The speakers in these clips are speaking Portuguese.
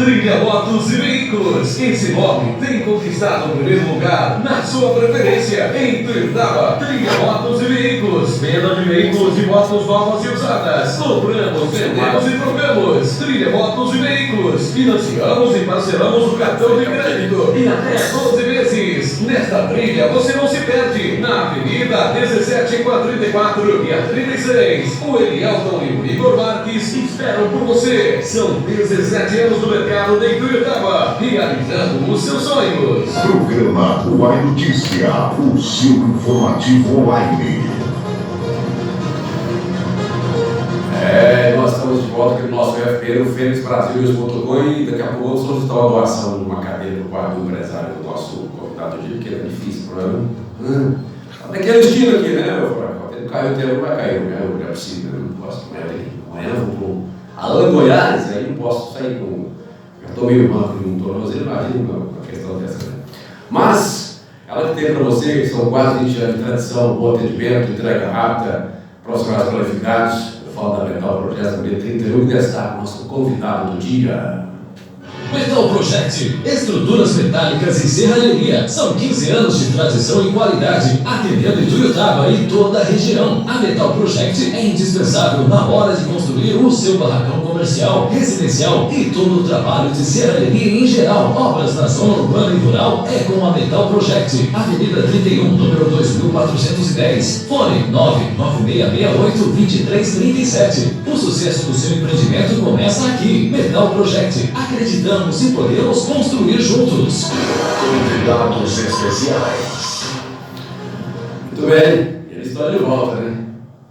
Trilha Motos e Veículos. Esse nome tem conquistado o primeiro lugar na sua preferência em Tuiutaba. Trilha Motos e Veículos. Venda de veículos e motos novas e usadas. Compramos, vendemos e trocamos. Trilha Motos e Veículos. Financiamos e parcelamos o cartão de crédito em até 12 vezes. Nesta trilha você não se perde. Na Avenida 17 com a 34 e a 36. O Elielton e o Igor Marques esperam por você. São 17 anos no mercado de Tuiutaba, realizando os seus sonhos. Programa Uai Notícia, o seu informativo online. Nós estamos de volta aqui no nosso FP, no FênixBrasil.com, e daqui a pouco vamos solicitar uma doação de uma cadeira para o quadro do empresário do nosso convidado de dia, porque é difícil o programa. Daquele estilo aqui, né? Caiu o tempo, não vai cair, não é possível, eu não posso. Amanhã eu vou para Alain Goiás, aí não posso sair com. Já estou meio manco de um tornozelo, imagina uma questão dessa. Né? Mas, ela que tem para você, que são quase 20 anos de tradição, bom atendimento, entrega rápida, profissionais qualificados, fundamental projeto também 31, e destaca o nosso convidado do dia. Metal Project, estruturas metálicas e serralheria. São 15 anos de tradição e qualidade, atendendo em Tuiutaba e toda a região. A Metal Project é indispensável na hora de construir o seu barracão comercial, residencial e todo o trabalho de serralheria em geral. Obras na zona urbana e rural é com a Metal Project. Avenida 31, número 2410. Fone 99668-2337. O sucesso do seu empreendimento começa aqui. Metal Project. Acreditamos e podemos construir juntos. Convidados especiais. Muito bem, ele está de volta, né?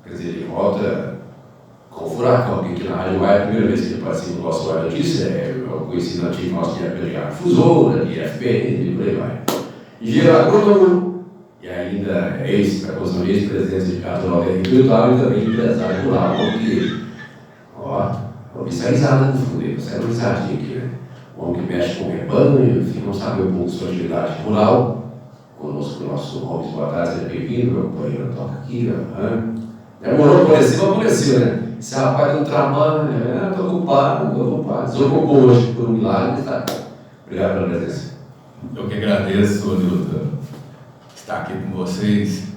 Quer dizer, de volta com o Furacão, que aqui na Rádio Uai é a primeira vez que ele participa do nosso Uai Notícia. Eu conheci na antiga nossa de APLH Fusora, de FPN, e por aí vai. Engenheiro agrônomo e ainda ex-presidente do Sindicato Rural de Tuiutaba e também empresário rural, porque, isso é risada no fundo, isso é uma risadinha aqui, né? O homem que mexe com o rebanho, enfim, não sabe um pouco sua atividade rural. Conosco o nosso Robson, boa tarde, seja bem-vindo, meu companheiro, toca aqui, demorou para aparecer, né? Esse rapaz não trabalha, estou ocupado. Desocupou hoje por um milagre, tá? Obrigado pela presença. Eu que agradeço, Nilton, estar aqui com vocês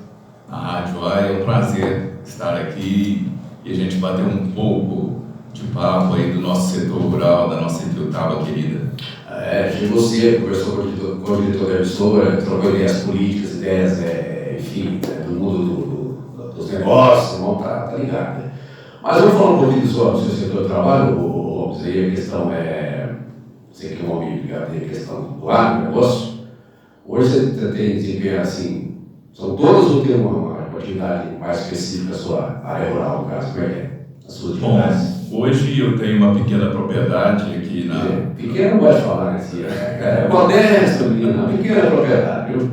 na Rádio Uai. É um prazer estar aqui e a gente bater um pouco de papo aí do nosso setor rural, da nossa Tuiutaba querida. Você conversou com o diretor da emissora, trocou ideias políticas, enfim, do mundo dos negócios, não tá ligado, né? Mas vamos falar um pouquinho do seu setor de trabalho, Robson, aí a questão você que é um homem ligado aí a questão do agronegócio. Hoje você tem desempenho assim, são todas ou tem uma atividade mais específica, a sua área rural, no caso, como é que é? As suas atividades? Hoje eu tenho uma pequena propriedade aqui na... Pequena não pode falar, né? Modesto, menina, pequena propriedade, viu?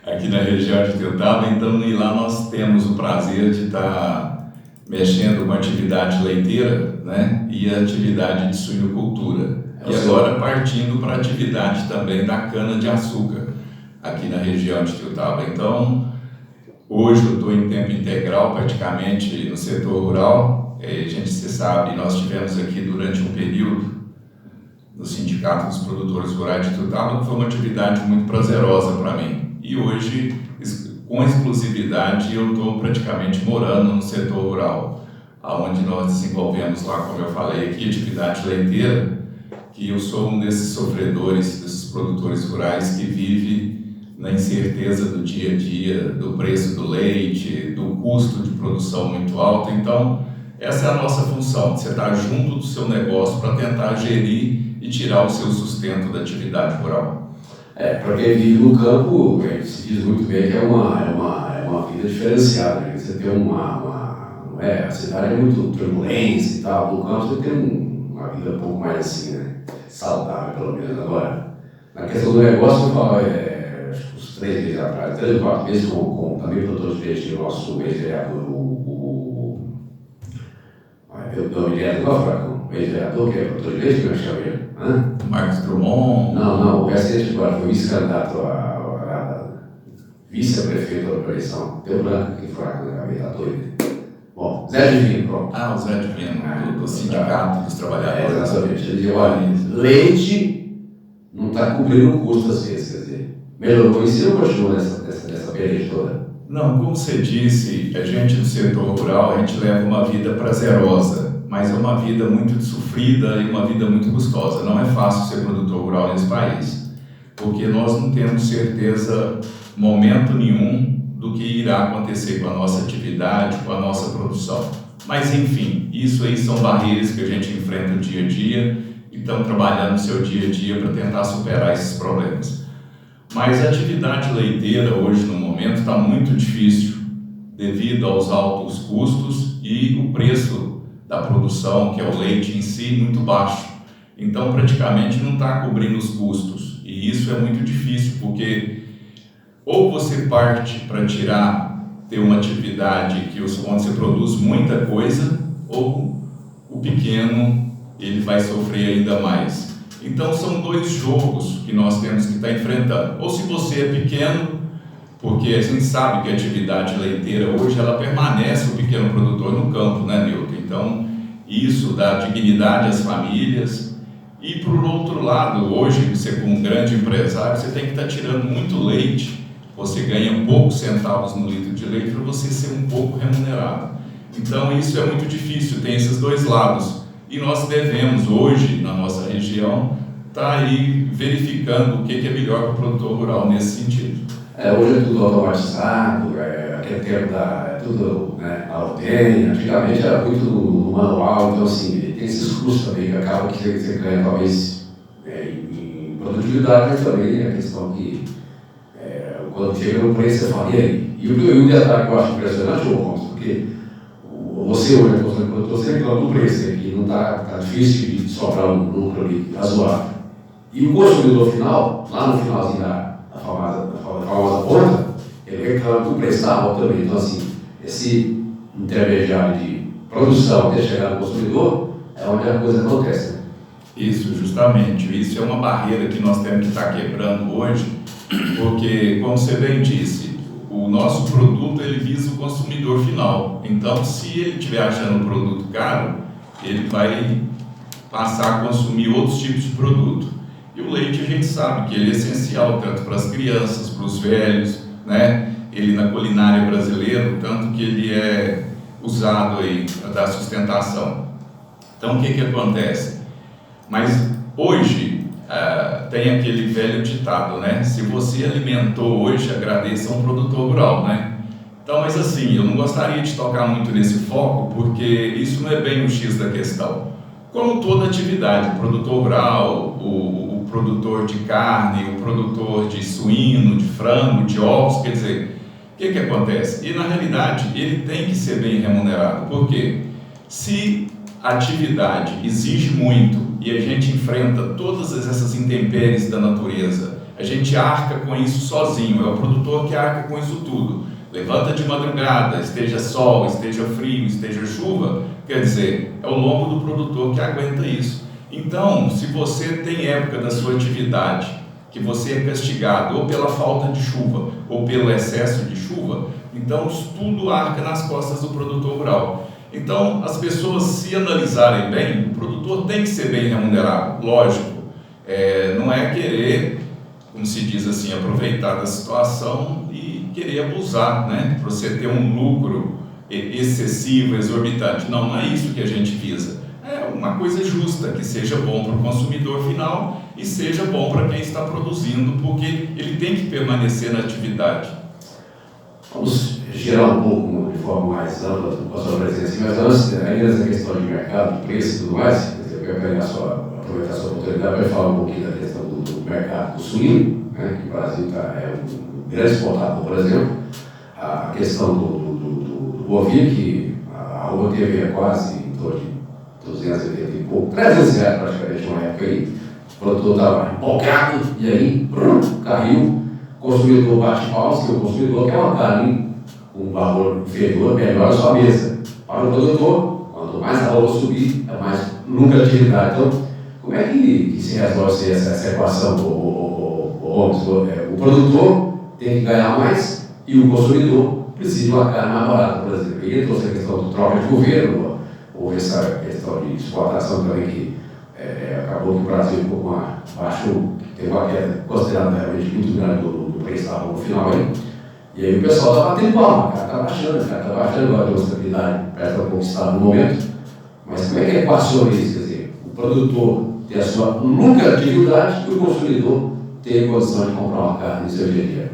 Aqui na região de Tuiutaba, então, e lá nós temos o prazer de estar mexendo com a atividade leiteira, né? E a atividade de suinocultura. E agora partindo para a atividade também da cana-de-açúcar, aqui na região de Tuiutaba. Então, hoje eu estou em tempo integral, praticamente, no setor rural. A gente sabe, nós tivemos aqui durante um período no Sindicato dos Produtores Rurais de Tuiutaba, que foi uma atividade muito prazerosa para mim. E hoje, com exclusividade, eu estou praticamente morando no setor rural, onde nós desenvolvemos lá, como eu falei aqui, atividade leiteira, que eu sou um desses sofredores, desses produtores rurais que vive na incerteza do dia a dia, do preço do leite, do custo de produção muito alto. Então, essa é a nossa função, você estar junto do seu negócio para tentar gerir e tirar o seu sustento da atividade rural. Para quem vive no campo, se diz muito bem que é uma vida diferenciada, né? Você tem a cidade é muito turbulência e tal, no campo você tem uma vida um pouco mais assim, né? Saudável, pelo menos. Agora, na questão do negócio, eu falo, acho que uns 3 meses atrás, 3 ou 4 meses, com também produtor de leite, o nosso ex-vereador, eu me lembro qual Furacão? O ex-vereador, que é produtor de leite, que eu chamo ele? Marcos Drummond? Não, o presidente agora foi vice-candidato a vice-prefeito da eleição. Deu branco aqui em Furacão na cabeça, tá doido. Bom, Bom, Zé Divino, pronto. Ah, o Zé Divino, do Sindicato dos Trabalhadores. Exatamente. Ele dizia, olha, leite não está cobrindo o custo às vezes, quer dizer, melhorou o ensino ou continua nessa peleja toda? Não, como você disse, a gente do setor rural, a gente leva uma vida prazerosa, mas é uma vida muito sofrida e uma vida muito custosa. Não é fácil ser produtor rural nesse país, porque nós não temos certeza, momento nenhum, do que irá acontecer com a nossa atividade, com a nossa produção. Mas, enfim, isso aí são barreiras que a gente enfrenta dia a dia e estamos trabalhando no seu dia a dia para tentar superar esses problemas. Mas a atividade leiteira hoje, no momento, está muito difícil devido aos altos custos e o preço da produção, que é o leite em si, muito baixo. Então, praticamente não está cobrindo os custos. E isso é muito difícil, porque ou você parte para ter uma atividade onde você produz muita coisa, ou o pequeno ele vai sofrer ainda mais. Então são dois jogos que nós temos que estar enfrentando. Ou se você é pequeno, porque a gente sabe que a atividade leiteira hoje ela permanece o pequeno produtor no campo, né, Nilton? Então isso dá dignidade às famílias. E por outro lado, hoje você como um grande empresário, você tem que estar tirando muito leite. Você ganha poucos centavos no litro de leite para você ser um pouco remunerado. Então isso é muito difícil, tem esses dois lados. E nós devemos hoje, na nossa região, estar aí verificando o que é melhor para o produtor rural nesse sentido. Hoje é tudo automatizado, aquele tempo é tudo na ordenha, antigamente era muito no manual, então assim, tem esses custos também que acaba que você ganha talvez em produtividade, mas também a questão que quando chega no preço você fala, e aí? E o detalhe que eu acho impressionante, porque você hoje é produtor, você reclama do preço, que não está difícil de sobrar um lucro ali razoável. E o consumidor final, lá no finalzinho da famosa ponta, ele reclama que o preço está alto também. Então, assim, esse intermediário de produção até chegar no consumidor é onde a coisa acontece, né? Isso, justamente. Isso é uma barreira que nós temos que estar quebrando hoje, porque, como você bem disse, o nosso produto ele visa o consumidor final. Então, se ele estiver achando um produto caro, ele vai passar a consumir outros tipos de produto. E o leite a gente sabe que ele é essencial tanto para as crianças, para os velhos, né? Ele na culinária brasileira, tanto que ele é usado aí para dar sustentação. Então, o que acontece? Mas hoje tem aquele velho ditado, né? Se você alimentou hoje, agradeça a um produtor rural, né? Então, mas assim, eu não gostaria de tocar muito nesse foco, porque isso não é bem o X da questão. Como toda atividade, o produtor rural, o produtor de carne, o produtor de suíno, de frango, de ovos, quer dizer, o que acontece? E na realidade, ele tem que ser bem remunerado. Por quê? Se a atividade exige muito e a gente enfrenta todas essas intempéries da natureza, a gente arca com isso sozinho, é o produtor que arca com isso tudo. Levanta de madrugada, esteja sol, esteja frio, esteja chuva, quer dizer, é o lombo do produtor que aguenta isso. Então, se você tem época da sua atividade que você é castigado ou pela falta de chuva ou pelo excesso de chuva, então tudo arca nas costas do produtor rural. Então, as pessoas, se analisarem bem, o produtor tem que ser bem remunerado, lógico. Não é querer, como se diz assim, aproveitar da situação e querer abusar, né? Para você ter um lucro excessivo, exorbitante. Não é isso que a gente visa. É uma coisa justa, que seja bom para o consumidor final e seja bom para quem está produzindo, porque ele tem que permanecer na atividade. Vamos girar um pouco de forma mais ampla com a sua presença, mas antes, ainda nessa questão de mercado, de preço e tudo mais, eu quero aproveitar a sua oportunidade para falar um pouquinho da questão do mercado do suíno, né, que o Brasil é um grande exportador, por exemplo, a questão do bovino, que a arroba teve quase em torno de 280 e pouco, 300 reais praticamente uma época aí, o produtor estava empolgado e aí caiu. O consumidor bate palmas, que o consumidor quer uma carne com um valor inferior, melhor a sua mesa. Para o produtor, quanto mais a arroba subir, é mais lucratividade. Então, como é que se resolve essa equação? O produtor tem que ganhar mais e o consumidor precisa de uma carne mais barata, por exemplo. E trouxe a questão do troca de governo, houve essa questão de exportação também que acabou que o Brasil ficou com baixou, teve uma queda considerada realmente muito grande do preço da roupa no final aí. E aí o pessoal está batendo palma, cara, está baixando, agora deu estabilidade, parece que está conquistado no momento. Mas como é que equaciona isso? Quer dizer, o produtor ter a sua lucratividade e o consumidor ter a condição de comprar uma carne no seu dia a dia.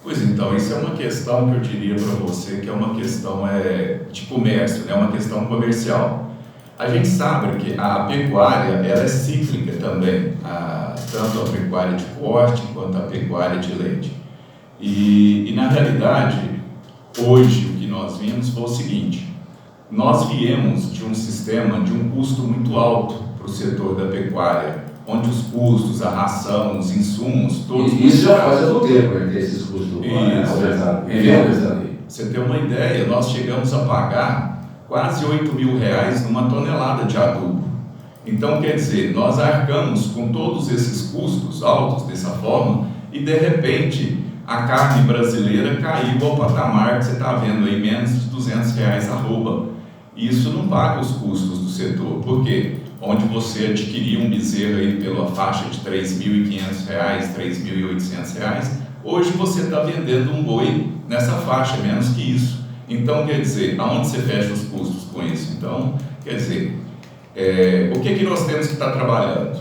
Pois então, isso é uma questão que eu diria para você que é uma questão de comércio, é uma questão comercial. A gente sabe que a pecuária ela é cíclica também, tanto a pecuária de corte quanto a pecuária de leite. E na realidade, hoje o que nós vimos foi o seguinte: nós viemos de um sistema de um custo muito alto para o setor da pecuária, onde os custos, a ração, os insumos, todos... Isso já faz algum tempo, ter esses custos aumentados. Você tem uma ideia, nós chegamos a pagar quase R$8.000 numa tonelada de adubo. Então, quer dizer, nós arcamos com todos esses custos altos dessa forma e, de repente, a carne brasileira caiu ao patamar que você está vendo aí, menos de R$200 arroba. Isso não paga os custos do setor. Por quê? Onde você adquiria um bezerro aí pela faixa de R$3.500, R$3.800, hoje você está vendendo um boi nessa faixa, menos que isso. Então, quer dizer, aonde você fecha os custos com isso? Então, quer dizer, o que nós temos que estar trabalhando?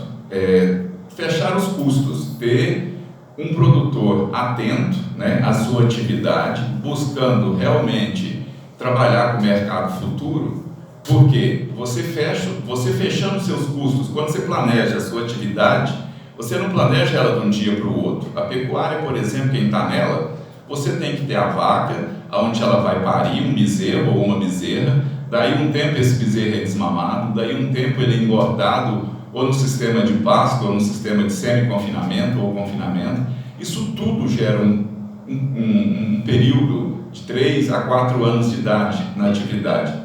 Fechar os custos, ter um produtor atento, né, à sua atividade, buscando realmente trabalhar com o mercado futuro. Porque você fechando seus custos, quando você planeja a sua atividade, você não planeja ela de um dia para o outro. A pecuária, por exemplo, quem está nela, você tem que ter a vaca, onde ela vai parir um bezerro ou uma bezerra, daí um tempo esse bezerro é desmamado, daí um tempo ele é engordado ou no sistema de pasto, ou no sistema de semi-confinamento ou confinamento. Isso tudo gera um período de 3 a 4 anos de idade na atividade.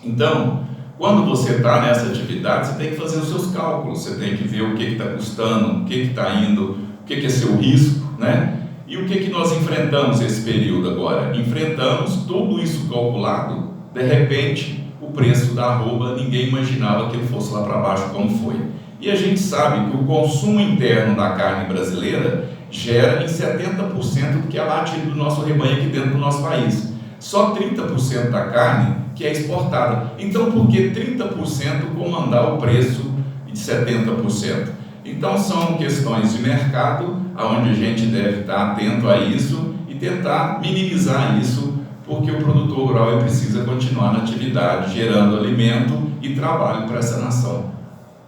Então, quando você está nessa atividade, você tem que fazer os seus cálculos, você tem que ver o que está custando, o que está indo, o que é seu risco, né? E o que nós enfrentamos esse período agora? Enfrentamos tudo isso calculado, de repente, o preço da arroba, ninguém imaginava que ele fosse lá para baixo como foi. E a gente sabe que o consumo interno da carne brasileira gera em 70% do que é batido do nosso rebanho aqui dentro do nosso país. Só 30% da carne que é exportada. Então, por que 30% comandar o preço de 70%? Então, são questões de mercado, onde a gente deve estar atento a isso e tentar minimizar isso, porque o produtor rural ele precisa continuar na atividade, gerando alimento e trabalho para essa nação.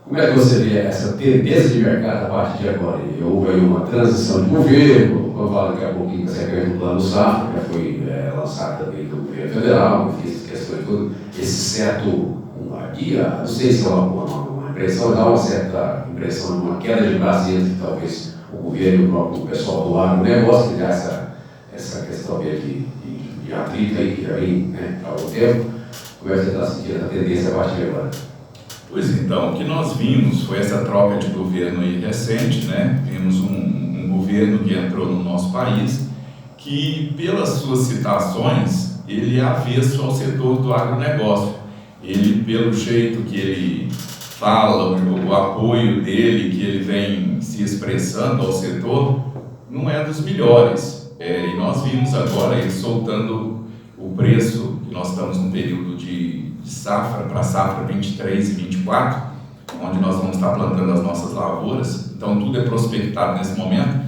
Como é que você vê essa tendência de mercado a partir de agora? Houve aí uma transição de governo, vamos falar daqui a pouquinho que você do Plano Safra, que já foi lançado também do governo federal, que fez questões tudo, esse certo, não sei se é uma impressão, dá uma certa impressão de uma queda de braço entre talvez o governo e o próprio pessoal do agronegócio, que dá essa questão de atrito aí que já vem, né, há algum tempo. Como é que você está sentindo a tendência a partir de agora? Pois então, o que nós vimos foi essa troca de governo aí recente, né? Temos um governo que entrou no nosso país, que pelas suas citações, ele é avesso ao setor do agronegócio. Ele, pelo jeito que ele fala, o apoio dele, que ele vem se expressando ao setor, não é dos melhores. E nós vimos agora ele soltando o preço, que nós estamos num período de safra, para safra 23 e 24, onde nós vamos estar plantando as nossas lavouras, então tudo é prospectado nesse momento,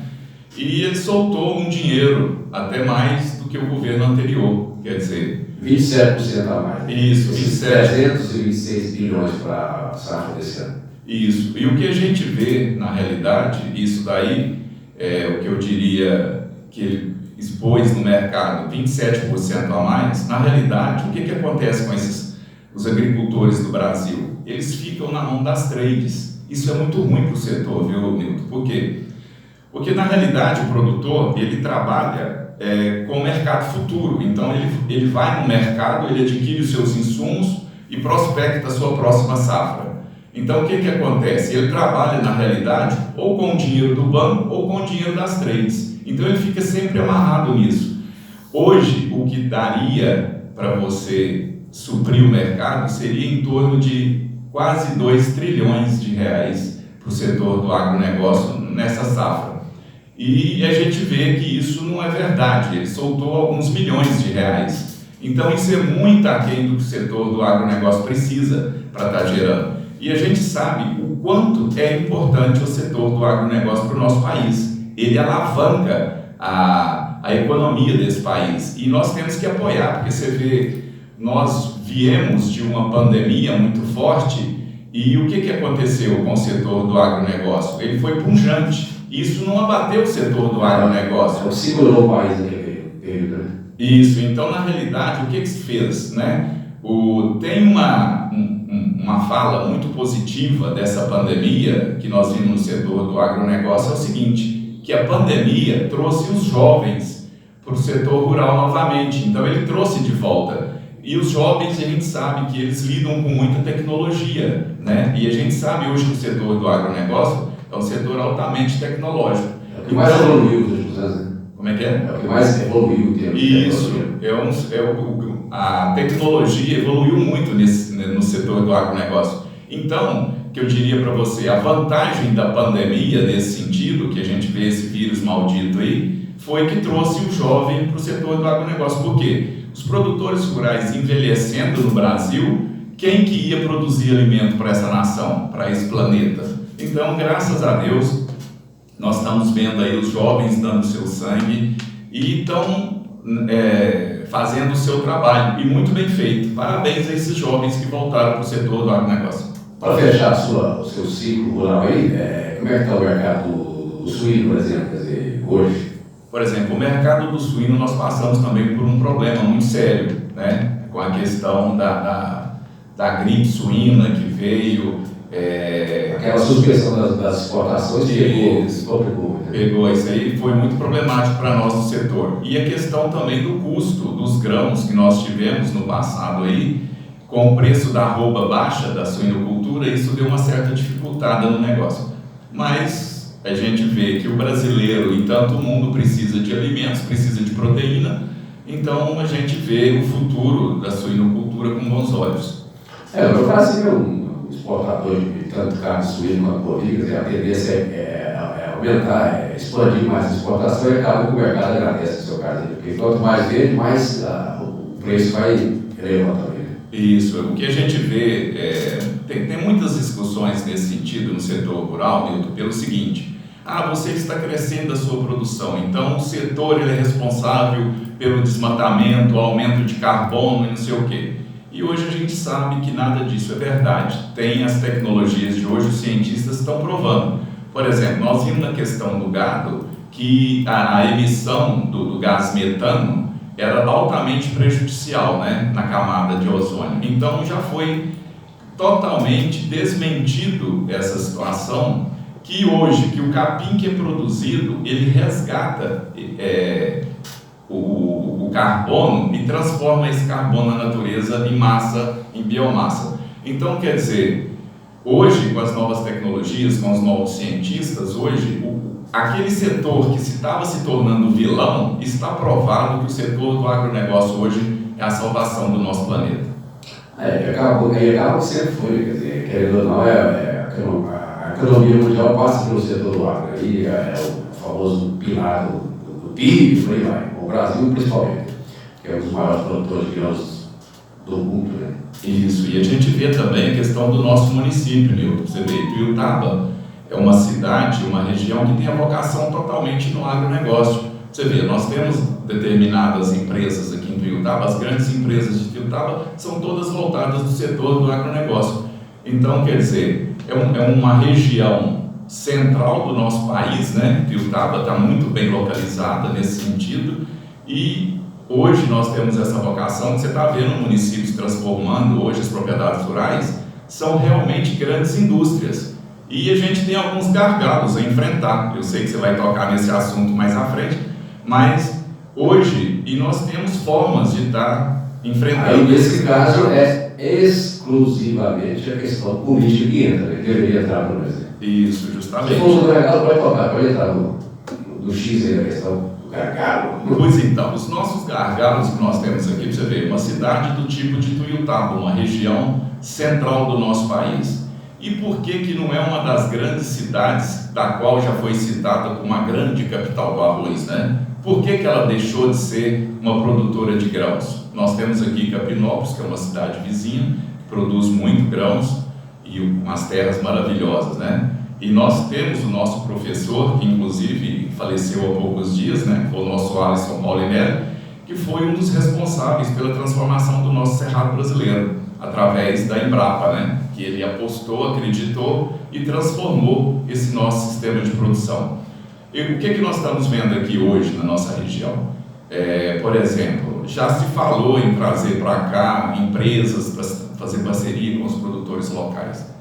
e ele soltou um dinheiro até mais do que o governo anterior, quer dizer... 27% a mais. Isso, 27%. 326 bilhões para a safra desse ano. Isso, e o que a gente vê, na realidade, isso daí, o que eu diria que ele expôs no mercado, 27% a mais, na realidade, o que acontece com os agricultores do Brasil? Eles ficam na mão das trades. Isso é muito ruim para o setor, viu, Milton? Por quê? Porque, na realidade, o produtor, ele trabalha com o mercado futuro. Então, ele vai no mercado, ele adquire os seus insumos e prospecta a sua próxima safra. Então, o que acontece? Ele trabalha, na realidade, ou com o dinheiro do banco ou com o dinheiro das trades. Então, ele fica sempre amarrado nisso. Hoje, o que daria para você suprir o mercado seria em torno de quase 2 trilhões de reais para o setor do agronegócio nessa safra. E a gente vê que isso não é verdade, ele soltou alguns milhões de reais. Então isso é muito aquém do que o setor do agronegócio precisa para estar gerando. E a gente sabe o quanto é importante o setor do agronegócio para o nosso país. Ele alavanca a economia desse país e nós temos que apoiar, porque você vê, nós viemos de uma pandemia muito forte e o que aconteceu com o setor do agronegócio? Ele foi pujante. Isso não abateu o setor do agronegócio. Segurou o país naquele período, né? Isso, então na realidade o que se fez, né? Tem uma fala muito positiva dessa pandemia que nós vimos no setor do agronegócio, é o seguinte, que a pandemia trouxe os jovens para o setor rural novamente, então ele trouxe de volta. E os jovens, a gente sabe que eles lidam com muita tecnologia, né? E a gente sabe hoje que o setor do agronegócio é um setor altamente tecnológico. É o que mais evoluiu nos últimos anos, né? Como é que é? É o que mais evoluiu o tempo. Isso, a tecnologia evoluiu muito no setor do agronegócio. Então, que eu diria para você, a vantagem da pandemia nesse sentido, que a gente vê esse vírus maldito aí, foi que trouxe o jovem para o setor do agronegócio. Por quê? Os produtores rurais envelhecendo no Brasil, quem que ia produzir alimento para essa nação, para esse planeta? Então, graças a Deus, nós estamos vendo aí os jovens dando seu sangue e estão fazendo o seu trabalho, e muito bem feito. Parabéns a esses jovens que voltaram para o setor do agronegócio. Para fechar o seu ciclo rural aí, como é que está o mercado do suíno, por exemplo, quer dizer, hoje? Por exemplo, o mercado do suíno, nós passamos também por um problema muito sério, né? Com a questão da gripe suína que veio. Aquela suspensão das exportações pegou isso aí, foi muito problemático para nós no setor. E a questão também do custo dos grãos que nós tivemos no passado aí, com o preço da arroba baixa da suinocultura, isso deu uma certa dificultada no negócio. Mas a gente vê que o brasileiro e tanto o mundo precisa de alimentos, precisa de proteína, então a gente vê o futuro da suinocultura com bons olhos. O Brasil é um exportador de tanto carne suína quanto bovina, a tendência é aumentar, expandir mais a exportação e acaba que o mercado agradece o seu caso, porque quanto mais vende, mais o preço vai elevar também. Isso, o que a gente vê, tem muitas discussões nesse sentido no setor rural, Milton, pelo seguinte: você está crescendo a sua produção, então o setor ele é responsável pelo desmatamento, aumento de carbono e não sei o quê. E hoje a gente sabe que nada disso é verdade. Tem as tecnologias de hoje, os cientistas estão provando. Por exemplo, nós vimos na questão do gado que a emissão do gás metano era altamente prejudicial, né, na camada de ozônio. Então já foi totalmente desmentido essa situação, que hoje que o capim que é produzido, ele resgata o carbono e transforma esse carbono na natureza em massa, em biomassa. Então, quer dizer, hoje com as novas tecnologias, com os novos cientistas, hoje aquele setor que estava se tornando vilão, está provado que o setor do agronegócio hoje é a salvação do nosso planeta. Acaba que sempre foi, quer dizer, querendo ou não, a economia mundial passa pelo setor do agro, aí é o famoso pilar do PIB, por aí vai. O Brasil principalmente, que é um dos maiores produtores de grãos do mundo, né? Isso, e a gente vê também a questão do nosso município, Milton. Você vê, Ituiutaba é uma cidade, uma região que tem a vocação totalmente no agronegócio. Você vê, nós temos determinadas empresas aqui em Ituiutaba, as grandes empresas de Ituiutaba são todas voltadas do setor do agronegócio. Então, quer dizer, é uma região central do nosso país, né? Ituiutaba está muito bem localizada nesse sentido, e hoje nós temos essa vocação que você está vendo o município se transformando. Hoje as propriedades rurais são realmente grandes indústrias e a gente tem alguns gargalos a enfrentar. Eu sei que você vai tocar nesse assunto mais à frente, mas hoje, e nós temos formas de estar enfrentando. Aí nesse caso é exclusivamente a questão política que entra, né? Deveria entrar no Brasil. Isso, justamente. Se for o mercado, pode tocar, pode entrar no X aí da questão gargalo. Pois então, os nossos gargalos que nós temos aqui, você vê, uma cidade do tipo de Tuiutaba, uma região central do nosso país. E por que não é uma das grandes cidades da qual já foi citada como uma grande capital do arroz, né? Por que ela deixou de ser uma produtora de grãos? Nós temos aqui Capinópolis, que é uma cidade vizinha, que produz muito grãos e umas terras maravilhosas, né? E nós temos o nosso professor, que inclusive faleceu há poucos dias, né? Foi o nosso Alisson Paulinelli, que foi um dos responsáveis pela transformação do nosso Cerrado brasileiro, através da Embrapa, né? Que ele apostou, acreditou e transformou esse nosso sistema de produção. E o que nós estamos vendo aqui hoje na nossa região? Por exemplo, já se falou em trazer para cá empresas para fazer parceria com os produtores locais,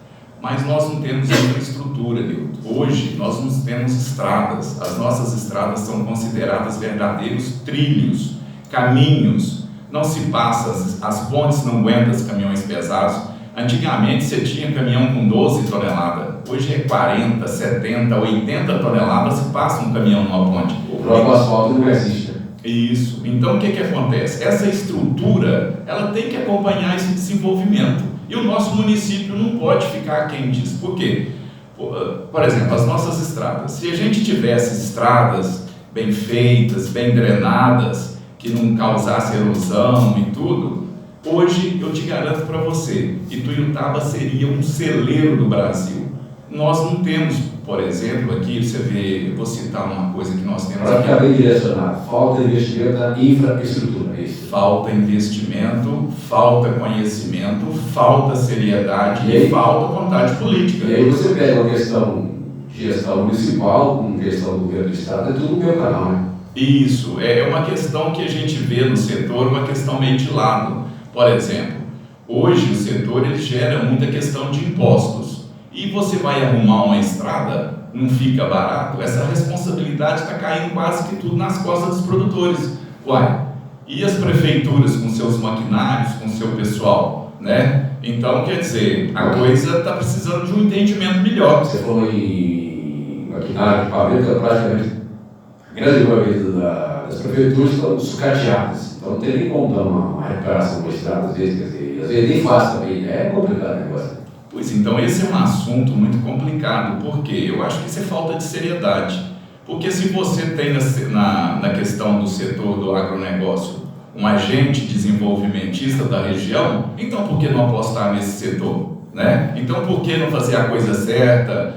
mas nós não temos infraestrutura, Nilton. Hoje nós não temos estradas, as nossas estradas são consideradas verdadeiros trilhos, caminhos, não se passa, as pontes não aguentam os caminhões pesados. Antigamente você tinha caminhão com 12 toneladas, hoje é 40, 70, 80 toneladas se passa um caminhão numa ponte. O próprio asfalto não existe. Isso. Então o que acontece? Essa estrutura, ela tem que acompanhar esse desenvolvimento. E o nosso município não pode ficar aquém disso. Por quê? Por exemplo, as nossas estradas. Se a gente tivesse estradas bem feitas, bem drenadas, que não causasse erosão e tudo, hoje eu te garanto para você, Ituiutaba seria um celeiro do Brasil. Nós não temos, por exemplo, aqui, você vê, eu vou citar uma coisa que nós temos para aqui. ficar bem direcionado, falta investimento na infraestrutura, é isso? Falta investimento, falta conhecimento, falta seriedade e falta vontade política. E aí você pega uma questão de gestão municipal, com gestão do governo do estado, é tudo no meu canal, né? Isso, é uma questão que a gente vê no setor, uma questão meio de lado. Por exemplo, hoje o setor ele gera muita questão de impostos. E você vai arrumar uma estrada, não fica barato, essa responsabilidade está caindo quase que tudo nas costas dos produtores. Uai, e as prefeituras com seus maquinários, com seu pessoal, né? Então, quer dizer, a coisa está precisando de um entendimento melhor. Você falou em maquinário, equipamento, praticamente a grande maioria das prefeituras estão sucateadas. Então não tem nem como dar uma recuperação de estrada, às vezes, quer dizer, às vezes nem faz também, é complicado o negócio. Pois então, esse é um assunto muito complicado, porque eu acho que isso é falta de seriedade. Porque se você tem na questão do setor do agronegócio um agente desenvolvimentista da região, então por que não apostar nesse setor? Né? Então por que não fazer a coisa certa,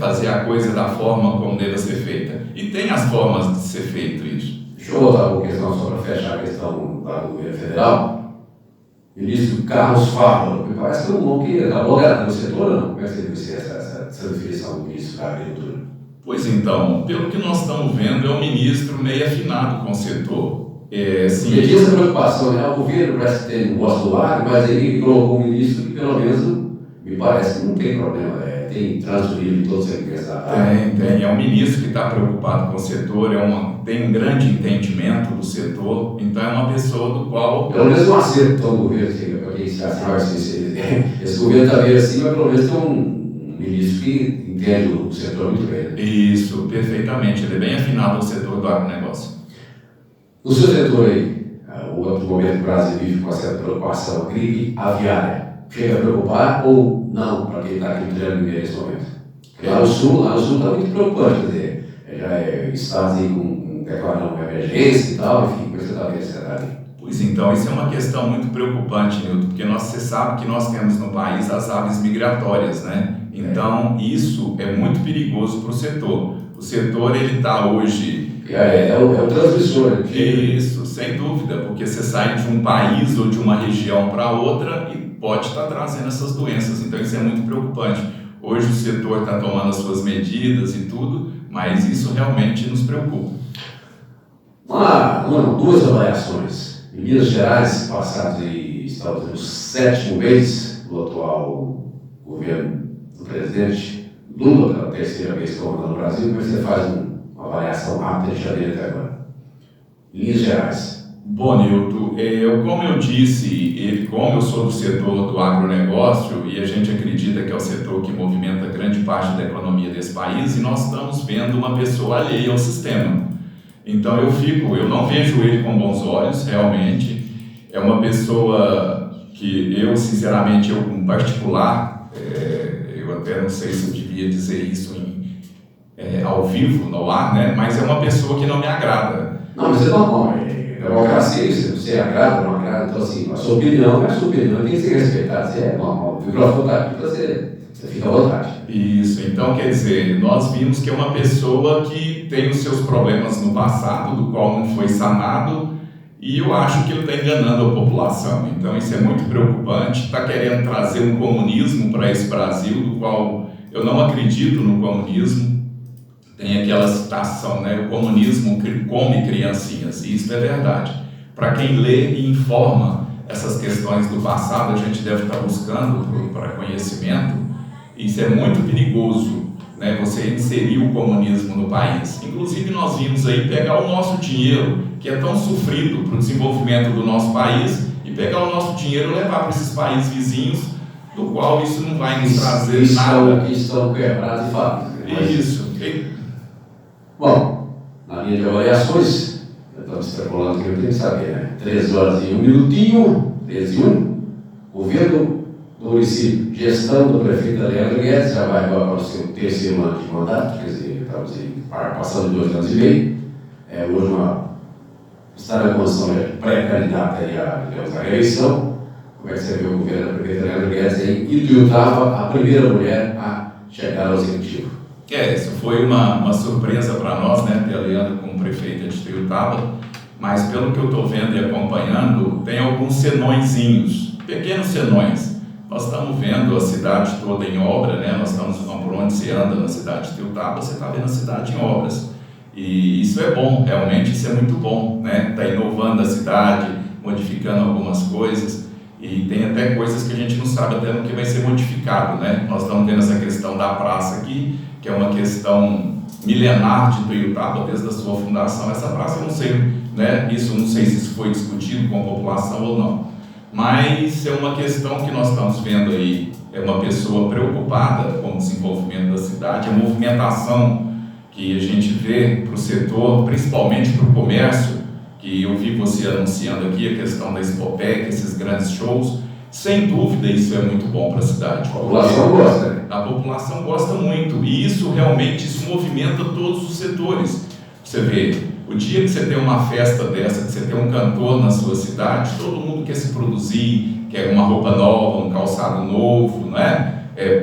fazer a coisa da forma como deve ser feita? E tem as formas de ser feito isso. Deixa eu voltar uma questão só para fechar a questão do governo federal. Ministro Carlos Fávaro, me parece que é um nome que acabou no setor, não? Como é que você viu essa definição do ministro da Agricultura? Pois então, pelo que nós estamos vendo, é um ministro meio afinado com o setor. Sim. Porque tinha essa preocupação, né? O governo parece que tem um gosto do agro, mas ele colocou um ministro que pelo menos me parece que não tem problema, tem trânsito livre em todo o segmento. Tem. É um ministro que está preocupado com o setor, tem um grande entendimento do setor, então é uma pessoa do qual... Pelo menos um acerto do governo, para quem se acha esse governo está meio assim, mas pelo menos tem um ministro que entende o setor muito bem. Né? Isso, perfeitamente, ele é bem afinado ao setor do agronegócio. No seu setor aí, o outro momento que o Brasil vive com essa preocupação, gripe aviária, chega a preocupar ou não, para quem está aqui no Triângulo Mineiro nesse momento? Lá no Sul está muito preocupante, quer dizer, já estados aí declarando uma emergência e tal, enfim, como você está vendo esse cenário? Pois então, isso é uma questão muito preocupante, Nilton, porque você sabe que nós temos no país as aves migratórias, né? Então, isso é muito perigoso para o setor. O setor, ele está hoje... É o transmissor. Isso, sem dúvida, porque você sai de um país ou de uma região para outra e pode estar trazendo essas doenças, então isso é muito preocupante. Hoje o setor está tomando as suas medidas e tudo, mas isso realmente nos preocupa. Duas avaliações. Em Minas Gerais, passados aí, estamos no 7º mês do atual governo do presidente Lula, pela 3ª vez comandando o Brasil, como você faz uma avaliação rápida de janeiro até agora? Em Minas Gerais. Bom, Nilton, como eu disse, como eu sou do setor do agronegócio e a gente acredita que é o setor que movimenta grande parte da economia desse país, e nós estamos vendo uma pessoa alheia ao sistema. Então eu não vejo ele com bons olhos, realmente. É uma pessoa que eu, sinceramente, em particular, eu até não sei se eu devia dizer isso ao vivo, no ar, né? Mas é uma pessoa que não me agrada. Não, mas é normal, democracia, você agrada ou não agrada, então assim, a sua opinião tem que ser respeitada, você é normal, o microfone está aqui, você fica à vontade. Isso, então quer dizer, nós vimos que é uma pessoa que tem os seus problemas no passado, do qual não foi sanado, e eu acho que ele está enganando a população, então isso é muito preocupante, está querendo trazer um comunismo para esse Brasil, do qual eu não acredito no comunismo. Tem aquela citação, né? O comunismo come criancinhas, e isso é verdade. Para quem lê e informa essas questões do passado, a gente deve estar buscando para conhecimento. Isso é muito perigoso, né? Você inserir o comunismo no país. Inclusive, nós vimos aí pegar o nosso dinheiro, que é tão sofrido para o desenvolvimento do nosso país, e pegar o nosso dinheiro e levar para esses países vizinhos, do qual isso não vai nos trazer nada. Que estão quebrados e fábricas. Isso. Bom, na linha de avaliações, eu estou extrapolando que eu tenho que saber, né? 13 horas e 1 minutinho, 13 e 1, governo do município, gestão do prefeito Leandro Guedes, já vai agora para o seu terceiro ano de mandato, quer dizer, estamos aí passando de 2 anos e meio, hoje está na condição de pré-candidata à reeleição. Como é que você vê o governo do prefeito Leandro Guedes aí? E Ituiutaba, a primeira mulher a chegar ao executivo. Isso foi uma surpresa para nós, né, ter a Leandro como prefeita de Ituiutaba, mas pelo que eu estou vendo e acompanhando, tem alguns senõezinhos, pequenos senões. Nós estamos vendo a cidade toda em obra, né, nós estamos por onde você anda na cidade de Ituiutaba, você está vendo a cidade em obras. E isso é bom, realmente isso é muito bom, né, está inovando a cidade, modificando algumas coisas, e tem até coisas que a gente não sabe até no que vai ser modificado, né. Nós estamos vendo essa questão da praça aqui, que é uma questão milenar de Ituiutaba, desde a sua fundação. Essa praça eu não sei, né, isso não sei se isso foi discutido com a população ou não, mas é uma questão que nós estamos vendo aí, é uma pessoa preocupada com o desenvolvimento da cidade, a movimentação que a gente vê para o setor, principalmente para o comércio, que eu vi você anunciando aqui, a questão da Expopec, esses grandes shows. Sem dúvida isso é muito bom para a cidade. A população gosta, né? A população gosta muito, e isso realmente movimenta todos os setores. Você vê, o dia que você tem uma festa dessa, que você tem um cantor na sua cidade, todo mundo quer se produzir, quer uma roupa nova, um calçado novo, não é?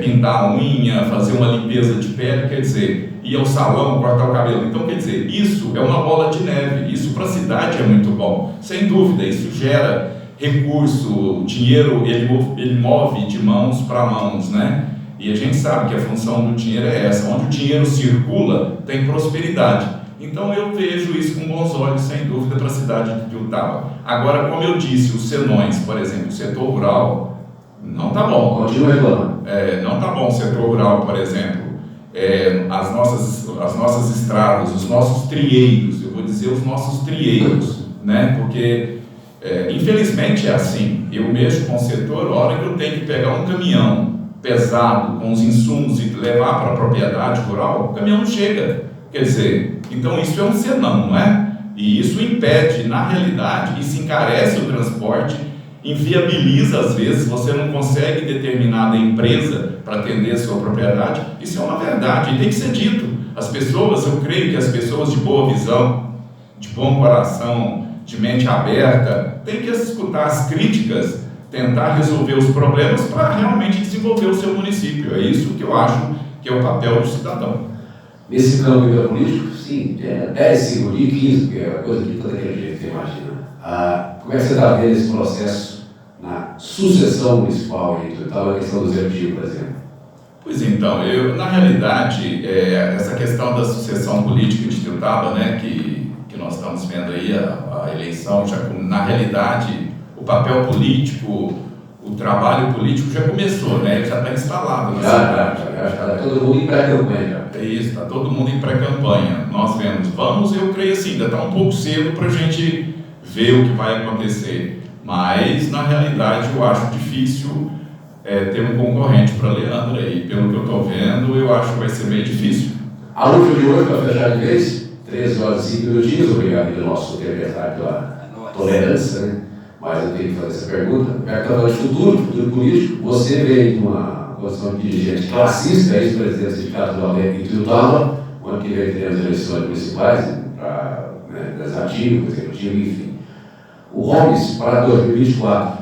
Pintar a unha, fazer uma limpeza de pele, quer dizer, ir ao salão, cortar o cabelo. Então, quer dizer, isso é uma bola de neve, isso para a cidade é muito bom. Sem dúvida, isso gera recurso, o dinheiro ele move de mãos para mãos, né? E a gente sabe que a função do dinheiro é essa, onde o dinheiro circula, tem prosperidade. Então eu vejo isso com bons olhos, sem dúvida, para a cidade de Ituiutaba. Agora, como eu disse, os senões, por exemplo, o setor rural, não está bom. Continua reclamando. Não está bom o setor rural, por exemplo. As nossas estradas, os nossos trieiros, eu vou dizer os nossos trieiros, né? Porque infelizmente é assim. Eu mexo com o setor, a hora que eu tenho que pegar um caminhão pesado com os insumos e levar para a propriedade rural, o caminhão não chega. Quer dizer, então isso é um senão, não é? E isso impede, na realidade, isso encarece o transporte, inviabiliza às vezes, você não consegue determinada empresa para atender a sua propriedade. Isso é uma verdade e tem que ser dito. As pessoas, eu creio que as pessoas de boa visão, de bom coração, de mente aberta, têm que escutar as críticas, tentar resolver os problemas para realmente desenvolver o seu município. É isso que eu acho que é o papel do cidadão. Nesse campo político, sim, 10 segundos, 15, porque é uma coisa de toda aquele jeito que você imagina. Como é que você está vendo esse processo na sucessão municipal em Ituiutaba, a questão do executivo, por exemplo? Pois então, na realidade, essa questão da sucessão política de Ituiutaba, né, que nós estamos vendo aí, a eleição, na realidade, o papel político, o trabalho político já começou, né? Já está instalado. Já está todo mundo em pré-campanha. É isso, está todo mundo em pré-campanha. Nós vemos, eu creio assim, ainda está um pouco cedo para a gente ver o que vai acontecer. Mas, na realidade, eu acho difícil ter um concorrente para Leandro aí. Pelo que eu estou vendo, eu acho que vai ser meio difícil. A última de hoje, para fechar de vez, 13 horas e 5 minutinhos, obrigado pelo nosso secretário pela tolerância, né? Mas eu tenho que fazer essa pergunta. Mercado de futuro político, você veio de uma posição de dirigente classista, ex-presidente do Sindicato do Aldeia e Tuiutaba, o ano que vem teremos eleições municipais, para legislativo, executivo, enfim. O Holmes, para 2024,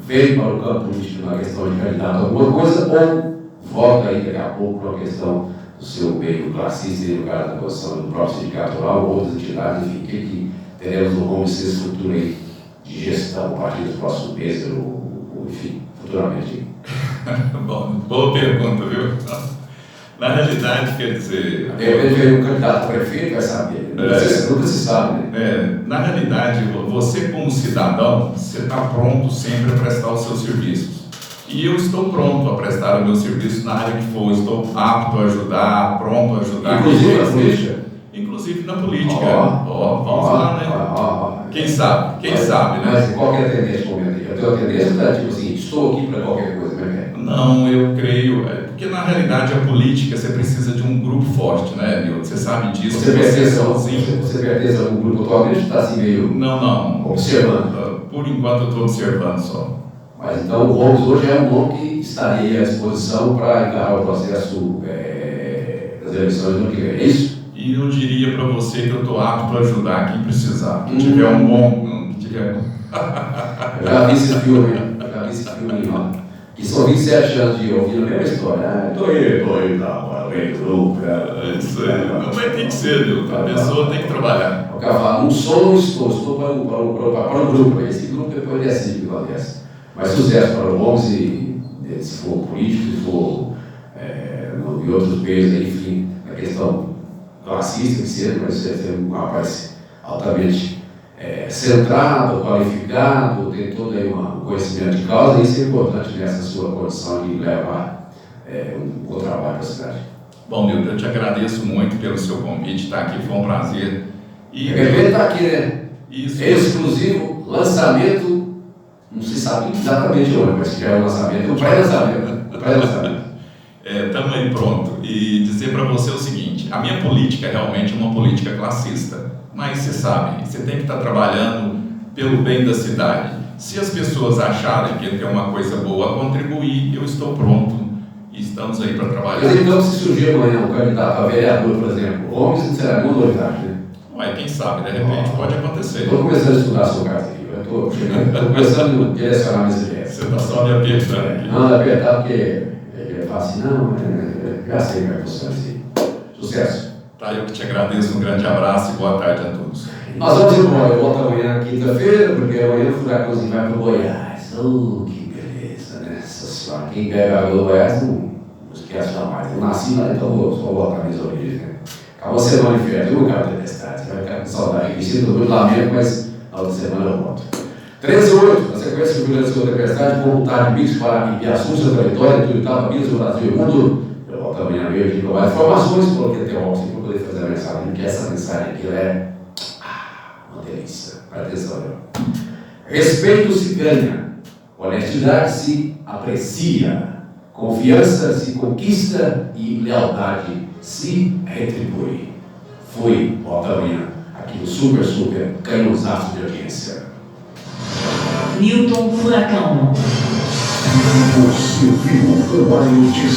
veio para o campo político na questão de candidato a alguma coisa, ou volta aí daqui a pouco para a questão do seu meio classista e no caso da posição do próprio sindicato rural, outras entidades, enfim, o que teremos no Holmes essa estrutura aí de gestão a partir dos próximos meses, ou enfim, futuramente? Bom, boa pergunta, viu? Na realidade, quer dizer... De repente veio um candidato a prefeito, vai saber. Nunca se sabe, né? Na realidade, você como cidadão, você está pronto sempre a prestar os seus serviços. E eu estou pronto a prestar o meu serviço na área que for. Estou apto a ajudar, pronto a ajudar. Inclusive na política? Inclusive na política. Vamos lá, né? Quem sabe, né? Mas qual que é a tendência no momento? A tua tendência é tipo assim, estou aqui para qualquer coisa, né? Não, eu creio, porque na realidade a política você precisa de um grupo forte, né, Nilton? Você sabe disso. Você pertence a algum grupo atualmente ou está assim meio... Não. Observando? Por enquanto eu estou observando só. Mas então o Holmes hoje é um nome que estaria à disposição para encarar o processo das eleições do ano que vem, é isso? E eu diria para você que eu estou apto para ajudar quem precisar. Que tiver um bom... Eu já vi esse filme, ó. Que são 27 anos de ouvir a mesma história. Estou aí, tá, grupo. Isso aí, não vai ter que ser, Nilton. A pessoa tem que trabalhar. O cara fala, não sou, estou para o grupo. Esse grupo depois decide o que acontece. Mas sucesso para o Holmes, se for político, se for em outros meios, enfim, a questão classista, que seja, mas você é um rapaz altamente centrado, qualificado, tem todo aí um conhecimento de causa, e isso é importante nessa sua condição de levar um bom trabalho para a cidade. Bom, Nilton, eu te agradeço muito pelo seu convite, estar aqui foi um prazer. E ele está aqui, né? Isso. Exclusivo, lançamento, não se sabe exatamente onde, mas que já é o lançamento, o pré-lançamento. Estamos aí pronto. E dizer para você o seguinte, a minha política realmente é uma política classista. Mas você sabe, você tem que estar trabalhando pelo bem da cidade. Se as pessoas acharem que tem uma coisa boa a contribuir, eu estou pronto e estamos aí para trabalhar. Mas então, se surgir amanhã um candidato a vereador, por exemplo, Holmes não será nenhuma novidade, né? Ué, quem sabe, de repente pode acontecer. Estou começando a estudar a sua casa aqui, estou começando a direcionar minhas ideias. Você está só me apertando aqui. Não, é apertar porque ele fala assim, não, já sei como é que funciona assim. Sucesso! Tá, eu que te agradeço, um grande abraço e boa tarde a todos. Nós vamos embora, eu volto amanhã, quinta-feira, porque amanhã o furacãozinho vai para o Goiás. Oh, que beleza, né? Nossa senhora, quem pega a água do Goiás não esquece jamais. Eu nasci lá, então vou só voltar minhas origens, né? Acabou a semana de férias, eu não quero tempestade, você vai ficar com saudade. Me sinto muito lamento, mas na outra semana eu volto. 13h08, na sequência do Rio Grande do Sul tempestade, voluntário mix para Ibiaçu, Santa Vitória, Tuiutaba, Minas, Brasil e Mundo. Eu volto amanhã mesmo aqui com mais informações, coloquei até ontem para poder fazer a mensagem, porque essa mensagem aqui é uma delícia. Presta atenção, meu. Respeito se ganha, honestidade se aprecia, confiança se conquista e lealdade se retribui. Fui, volta amanhã, aqui no Super Canhozaço de audiência. Nilton Furacão. Você viu o Notícias.